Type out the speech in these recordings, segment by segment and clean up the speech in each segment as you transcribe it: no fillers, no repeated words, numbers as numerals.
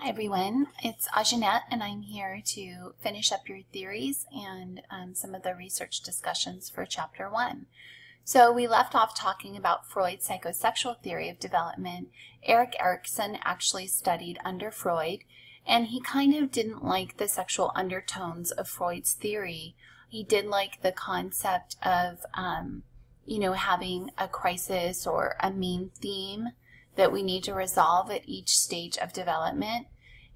Hi everyone, it's Ajanette and I'm here to finish up your theories and some of the research discussions for Chapter 1. So we left off talking about Freud's psychosexual theory of development. Erik Erikson actually studied under Freud, and he kind of didn't like the sexual undertones of Freud's theory. He did like the concept of, having a crisis or a main theme that we need to resolve at each stage of development.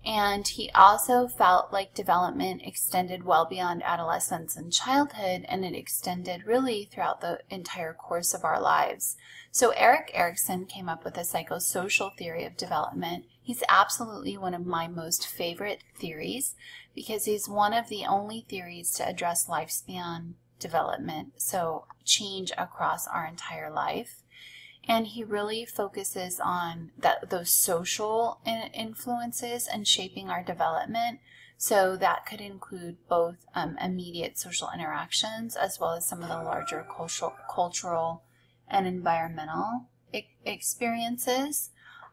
And he also felt like development extended well beyond adolescence and childhood, and it extended really throughout the entire course of our lives. So Erik Erikson came up with a psychosocial theory of development. He's absolutely one of my most favorite theories because he's one of the only theories to address lifespan development, so change across our entire life. And he really focuses on those social influences and shaping our development. So that could include both immediate social interactions as well as some of the larger cultural and environmental experiences.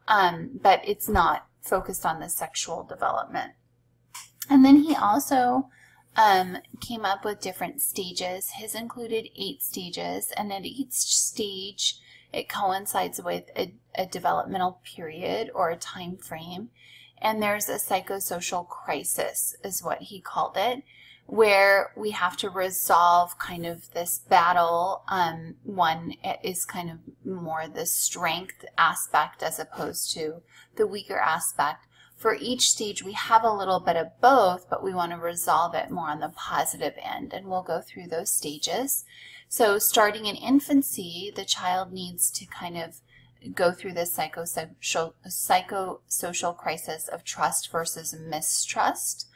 But it's not focused on the sexual development. And then he also came up with different stages. His included 8 stages, and at each stage it coincides with a developmental period or a time frame. And there's a psychosocial crisis, is what he called it, where we have to resolve kind of this battle. One is kind of more the strength aspect as opposed to the weaker aspect. For each stage, we have a little bit of both, but we want to resolve it more on the positive end, and we'll go through those stages. So starting in infancy, the child needs to kind of go through this psychosocial crisis of trust versus mistrust.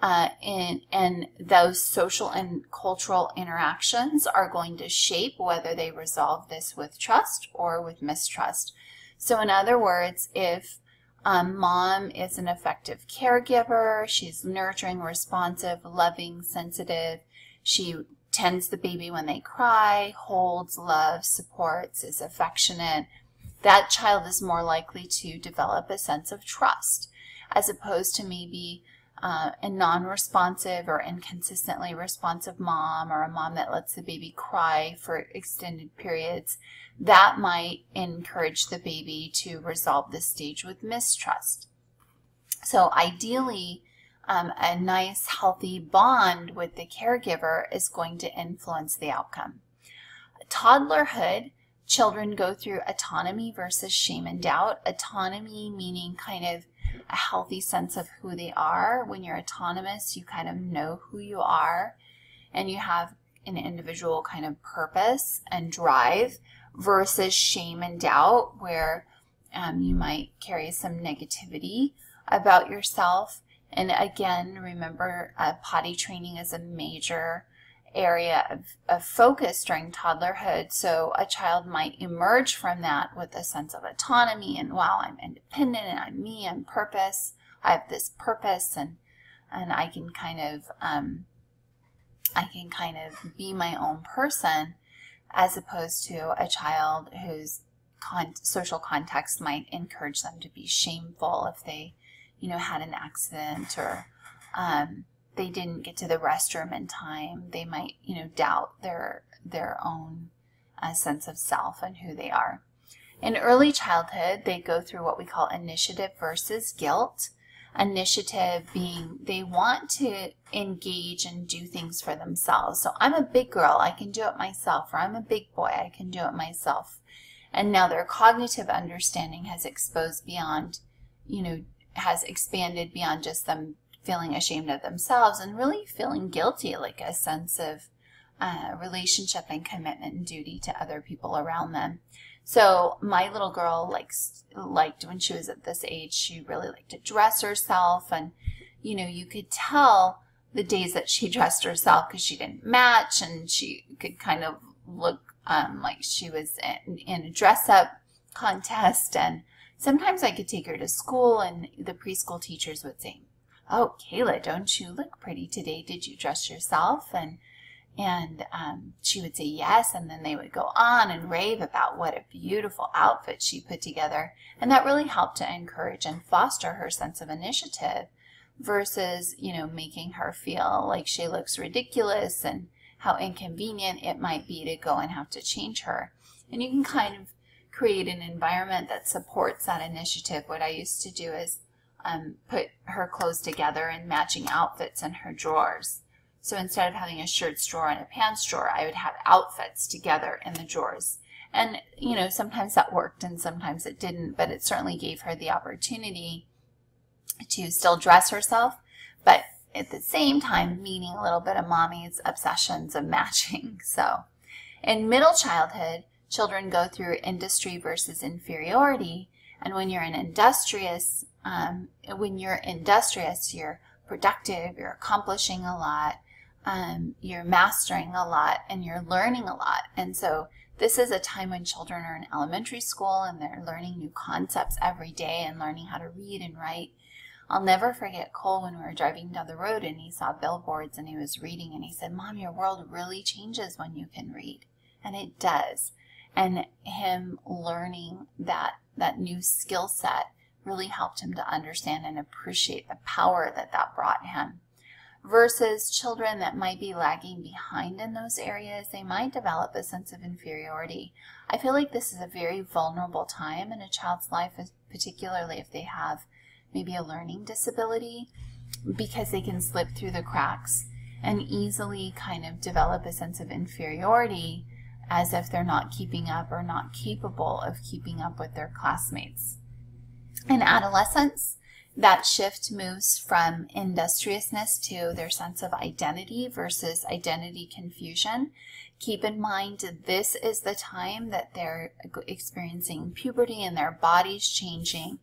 And those social and cultural interactions are going to shape whether they resolve this with trust or with mistrust. So in other words, if mom is an effective caregiver, she's nurturing, responsive, loving, sensitive, she tends the baby when they cry, holds, loves, supports, is affectionate, that child is more likely to develop a sense of trust, as opposed to maybe a non-responsive or inconsistently responsive mom, or a mom that lets the baby cry for extended periods. That might encourage the baby to resolve this stage with mistrust. So ideally, a nice healthy bond with the caregiver is going to influence the outcome. Toddlerhood, children go through autonomy versus shame and doubt. Autonomy meaning kind of a healthy sense of who they are. When you're autonomous, you kind of know who you are and you have an individual kind of purpose and drive, versus shame and doubt, where you might carry some negativity about yourself. And again, remember, potty training is a major area of focus during toddlerhood. So a child might emerge from that with a sense of autonomy and, wow, I'm independent and I'm me, I'm purpose. I have this purpose, and I can kind of be my own person, as opposed to a child whose social context might encourage them to be shameful if they had an accident, or they didn't get to the restroom in time. They might, doubt their own sense of self and who they are. In early childhood, they go through what we call initiative versus guilt. Initiative being they want to engage and do things for themselves. So I'm a big girl, I can do it myself, or I'm a big boy, I can do it myself. And now their cognitive understanding has exposed beyond, has expanded beyond just them feeling ashamed of themselves and really feeling guilty, like a sense of relationship and commitment and duty to other people around them. So my little girl liked when she was at this age, she really liked to dress herself, and you could tell the days that she dressed herself because she didn't match, and she could kind of look like she was in a dress-up contest. And sometimes I could take her to school and the preschool teachers would say, "Oh, Kayla, don't you look pretty today? Did you dress yourself?" And And she would say yes, and then they would go on and rave about what a beautiful outfit she put together. And that really helped to encourage and foster her sense of initiative versus, making her feel like she looks ridiculous and how inconvenient it might be to go and have to change her. And you can kind of create an environment that supports that initiative. What I used to do is put her clothes together in matching outfits in her drawers. So instead of having a shirts drawer and a pants drawer, I would have outfits together in the drawers. And, sometimes that worked and sometimes it didn't, but it certainly gave her the opportunity to still dress herself, but at the same time meeting a little bit of mommy's obsessions of matching. So in middle childhood, children go through industry versus inferiority. And when you're industrious, you're productive, you're accomplishing a lot, you're mastering a lot, and you're learning a lot. And so this is a time when children are in elementary school and they're learning new concepts every day and learning how to read and write. I'll never forget Cole when we were driving down the road and he saw billboards and he was reading and he said, "Mom, your world really changes when you can read." And it does. And him learning that new skill set really helped him to understand and appreciate the power that brought him. Versus children that might be lagging behind in those areas, they might develop a sense of inferiority. I feel like this is a very vulnerable time in a child's life, particularly if they have maybe a learning disability, because they can slip through the cracks and easily kind of develop a sense of inferiority as if they're not keeping up or not capable of keeping up with their classmates. In adolescence, that shift moves from industriousness to their sense of identity versus identity confusion. Keep in mind, this is the time that they're experiencing puberty and their body's changing.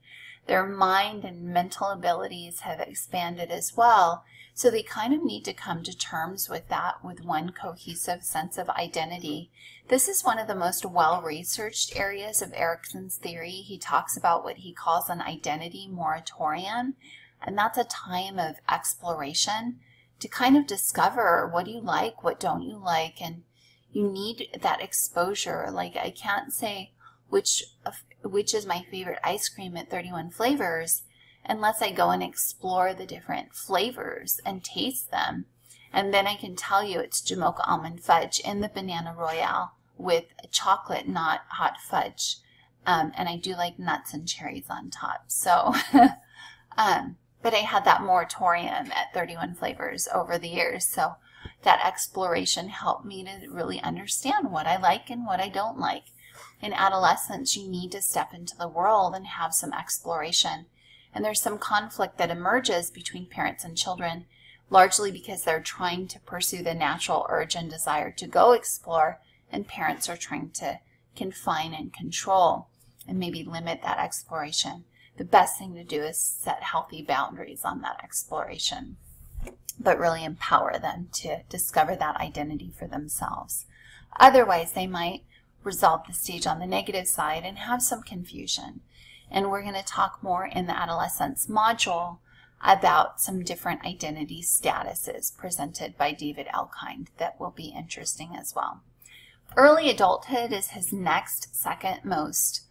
Their mind and mental abilities have expanded as well. So they kind of need to come to terms with that with one cohesive sense of identity. This is one of the most well-researched areas of Erikson's theory. He talks about what he calls an identity moratorium, and that's a time of exploration to kind of discover what do you like, what don't you like, and you need that exposure. Like, I can't say which is my favorite ice cream at 31 Flavors unless I go and explore the different flavors and taste them. And then I can tell you it's Jamocha Almond Fudge in the Banana Royale with chocolate, not hot fudge. And I do like nuts and cherries on top. So, but I had that moratorium at 31 Flavors over the years. So that exploration helped me to really understand what I like and what I don't like. In adolescence, you need to step into the world and have some exploration. And there's some conflict that emerges between parents and children, largely because they're trying to pursue the natural urge and desire to go explore, and parents are trying to confine and control and maybe limit that exploration. The best thing to do is set healthy boundaries on that exploration, but really empower them to discover that identity for themselves. Otherwise, they might resolve the stage on the negative side and have some confusion. And we're going to talk more in the adolescence module about some different identity statuses presented by David Elkind that will be interesting as well. Early adulthood is his next, second most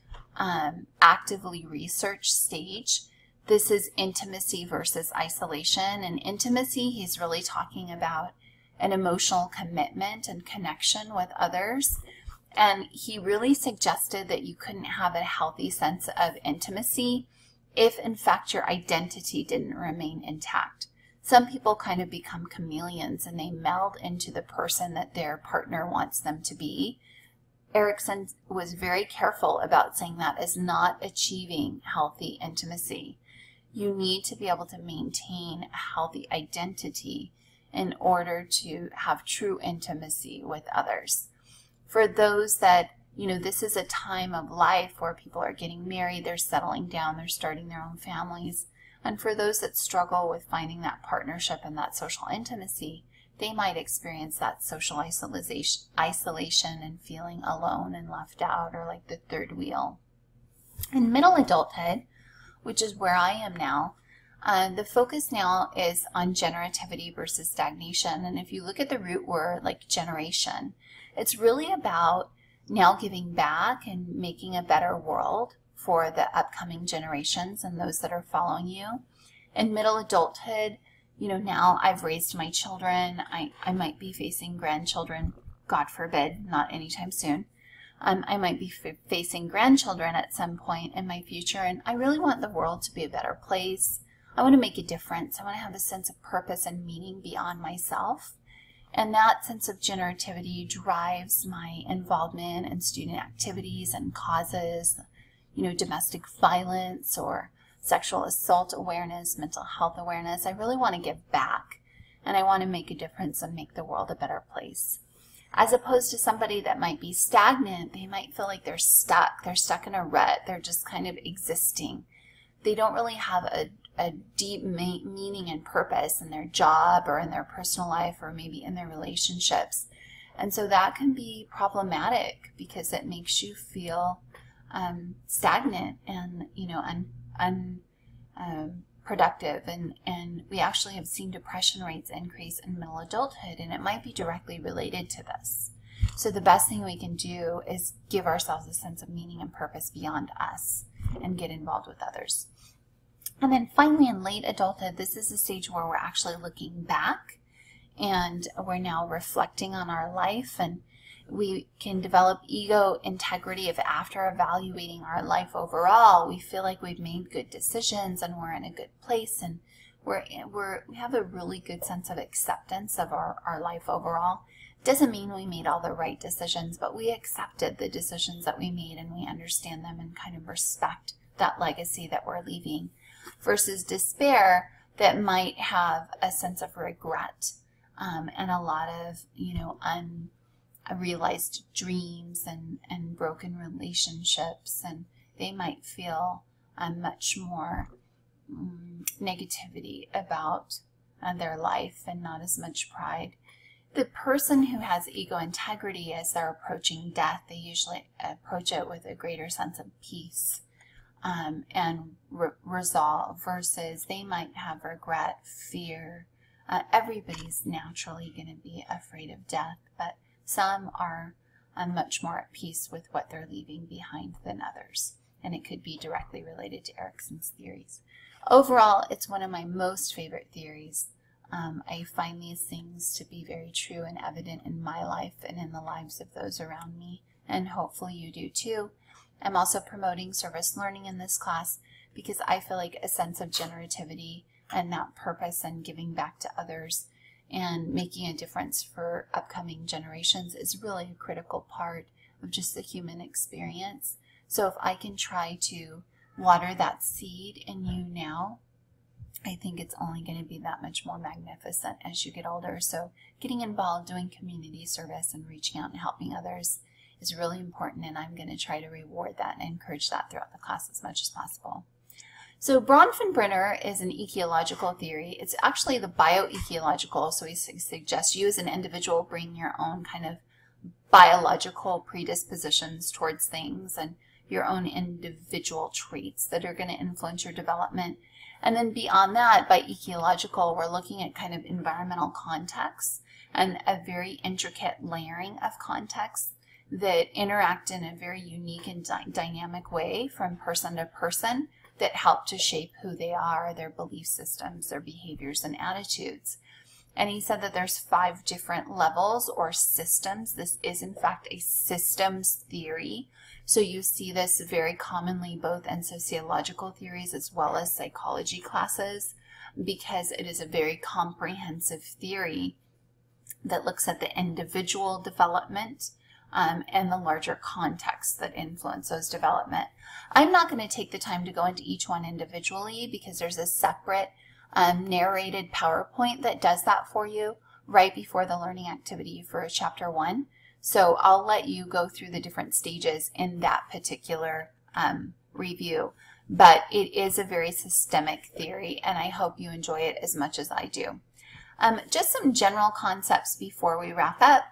actively researched stage. This is intimacy versus isolation. And intimacy, he's really talking about an emotional commitment and connection with others. And he really suggested that you couldn't have a healthy sense of intimacy if, in fact, your identity didn't remain intact. Some people kind of become chameleons and they meld into the person that their partner wants them to be. Erikson was very careful about saying that is not achieving healthy intimacy. You need to be able to maintain a healthy identity in order to have true intimacy with others. For those that, this is a time of life where people are getting married, they're settling down, they're starting their own families. And for those that struggle with finding that partnership and that social intimacy, they might experience that social isolation and feeling alone and left out, or like the third wheel. In middle adulthood, which is where I am now, The focus now is on generativity versus stagnation. And if you look at the root word, like generation, it's really about now giving back and making a better world for the upcoming generations and those that are following you. In middle adulthood, now I've raised my children. I might be facing grandchildren, God forbid, not anytime soon. I might be facing grandchildren at some point in my future, and I really want the world to be a better place. I want to make a difference. I want to have a sense of purpose and meaning beyond myself. And that sense of generativity drives my involvement in student activities and causes, domestic violence or sexual assault awareness, mental health awareness. I really want to give back, and I want to make a difference and make the world a better place. As opposed to somebody that might be stagnant, they might feel like they're stuck. They're stuck in a rut. They're just kind of existing. They don't really have a deep meaning and purpose in their job or in their personal life or maybe in their relationships. And so that can be problematic because it makes you feel stagnant and, unproductive. And we actually have seen depression rates increase in middle adulthood, and it might be directly related to this. So the best thing we can do is give ourselves a sense of meaning and purpose beyond us and get involved with others. And then finally, in late adulthood, this is the stage where we're actually looking back and we're now reflecting on our life, and we can develop ego integrity if after evaluating our life overall, we feel like we've made good decisions and we're in a good place, and we have a really good sense of acceptance of our life overall. Doesn't mean we made all the right decisions, but we accepted the decisions that we made and we understand them and kind of respect that legacy that we're leaving. Versus despair that might have a sense of regret and a lot of, unrealized dreams and broken relationships, and they might feel much more negativity about their life and not as much pride. The person who has ego integrity, as they're approaching death, they usually approach it with a greater sense of peace and resolve, versus they might have regret, fear. Everybody's naturally going to be afraid of death, but some are much more at peace with what they're leaving behind than others. And it could be directly related to Erikson's theories. Overall, it's one of my most favorite theories. I find these things to be very true and evident in my life and in the lives of those around me, and hopefully you do too. I'm also promoting service learning in this class because I feel like a sense of generativity and that purpose and giving back to others and making a difference for upcoming generations is really a critical part of just the human experience. So if I can try to water that seed in you now, I think it's only going to be that much more magnificent as you get older. So getting involved, doing community service, and reaching out and helping others is really important, and I'm going to try to reward that and encourage that throughout the class as much as possible. So Bronfenbrenner is an ecological theory. It's actually the bioecological, so he suggests you as an individual bring your own kind of biological predispositions towards things and your own individual traits that are going to influence your development. And then beyond that, by ecological, we're looking at kind of environmental contexts and a very intricate layering of contexts that interact in a very unique and dynamic way from person to person that help to shape who they are, their belief systems, their behaviors, and attitudes. And he said that there's 5 different levels or systems. This is, in fact, a systems theory. So you see this very commonly both in sociological theories as well as psychology classes, because it is a very comprehensive theory that looks at the individual development and the larger context that influence those development. I'm not going to take the time to go into each one individually because there's a separate narrated PowerPoint that does that for you right before the learning activity for Chapter 1. So I'll let you go through the different stages in that particular review. But it is a very systemic theory, and I hope you enjoy it as much as I do. Just some general concepts before we wrap up.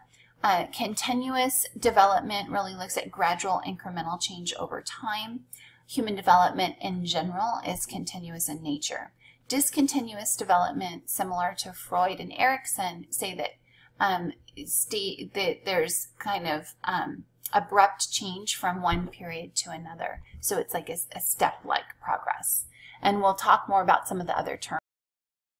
Continuous development really looks at gradual incremental change over time. Human development in general is continuous in nature. Discontinuous development, similar to Freud and Erikson, say that that there's kind of abrupt change from one period to another. So it's like a step-like progress. And we'll talk more about some of the other terms